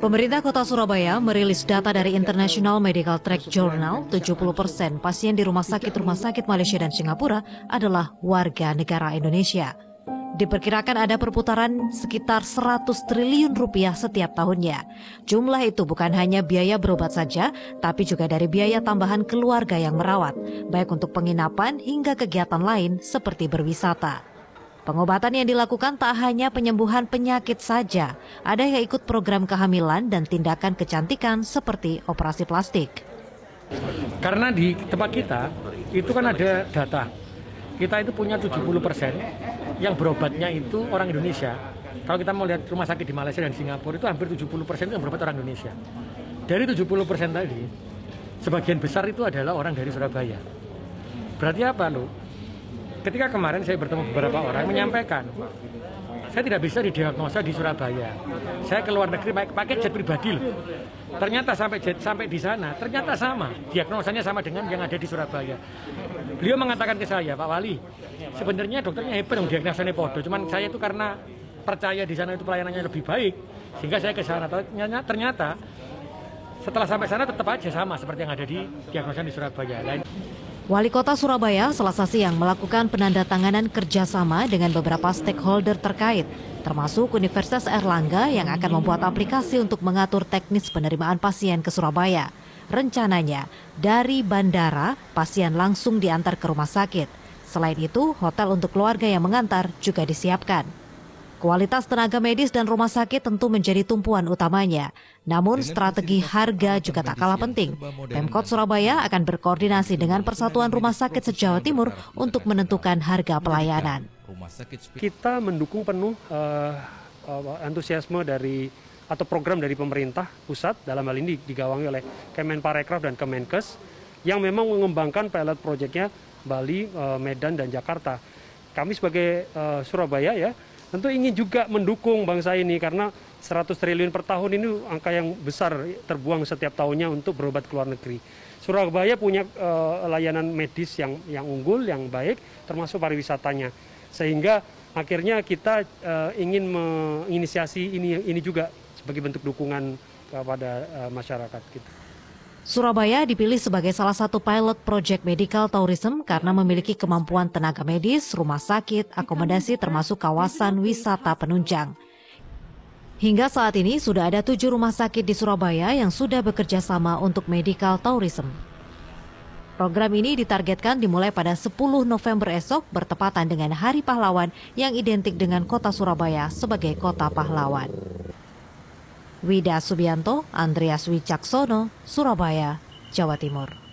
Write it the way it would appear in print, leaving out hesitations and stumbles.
Pemerintah Kota Surabaya merilis data dari International Medical Track Journal, 70% pasien di rumah sakit Malaysia dan Singapura adalah warga negara Indonesia. Diperkirakan ada perputaran sekitar 100 triliun rupiah setiap tahunnya. Jumlah itu bukan hanya biaya berobat saja, tapi juga dari biaya tambahan keluarga yang merawat, baik untuk penginapan hingga kegiatan lain seperti berwisata. Pengobatan yang dilakukan tak hanya penyembuhan penyakit saja, ada yang ikut program kehamilan dan tindakan kecantikan seperti operasi plastik. Karena di tempat kita, itu kan ada data. Kita itu punya 70% yang berobatnya itu orang Indonesia. Kalau kita mau lihat rumah sakit di Malaysia dan Singapura, itu hampir 70% itu yang berobat orang Indonesia. Dari 70% tadi, sebagian besar itu adalah orang dari Surabaya. Berarti apa, loh? Ketika kemarin saya bertemu beberapa orang menyampaikan, saya tidak bisa didiagnosa di Surabaya. Saya ke luar negeri pakai jet pribadi loh. Ternyata sampai di sana, ternyata sama. Diagnosanya sama dengan yang ada di Surabaya. Beliau mengatakan ke saya, Pak Wali, sebenarnya dokternya hebat yang diagnosanya podo. Cuman saya itu karena percaya di sana itu pelayanannya lebih baik, sehingga saya ke sana. Ternyata setelah sampai sana tetap aja sama seperti yang ada di diagnosa di Surabaya. Wali Kota Surabaya Selasa siang melakukan penandatanganan kerjasama dengan beberapa stakeholder terkait, termasuk Universitas Airlangga yang akan membuat aplikasi untuk mengatur teknis penerimaan pasien ke Surabaya. Rencananya, dari bandara, pasien langsung diantar ke rumah sakit. Selain itu, hotel untuk keluarga yang mengantar juga disiapkan. Kualitas tenaga medis dan rumah sakit tentu menjadi tumpuan utamanya. Namun strategi harga juga tak kalah penting. Pemkot Surabaya akan berkoordinasi dengan Persatuan Rumah Sakit se-Jawa Timur untuk menentukan harga pelayanan. Kita mendukung penuh antusiasme dari atau program dari pemerintah pusat, dalam hal ini digawangi oleh Kemenparekraf dan Kemenkes, yang memang mengembangkan pilot projectnya Bali, Medan, dan Jakarta. Kami sebagai Surabaya ya, tentu ingin juga mendukung bangsa ini karena 100 triliun per tahun ini angka yang besar terbuang setiap tahunnya untuk berobat ke luar negeri. Surabaya punya layanan medis yang unggul, yang baik, termasuk pariwisatanya. Sehingga akhirnya kita ingin menginisiasi ini juga sebagai bentuk dukungan kepada masyarakat kita. Surabaya dipilih sebagai salah satu pilot project medical tourism karena memiliki kemampuan tenaga medis, rumah sakit, akomodasi termasuk kawasan wisata penunjang. Hingga saat ini sudah ada 7 rumah sakit di Surabaya yang sudah bekerja sama untuk medical tourism. Program ini ditargetkan dimulai pada 10 November esok bertepatan dengan Hari Pahlawan yang identik dengan kota Surabaya sebagai kota pahlawan. Wida Subianto, Andreas Wicaksono, Surabaya, Jawa Timur.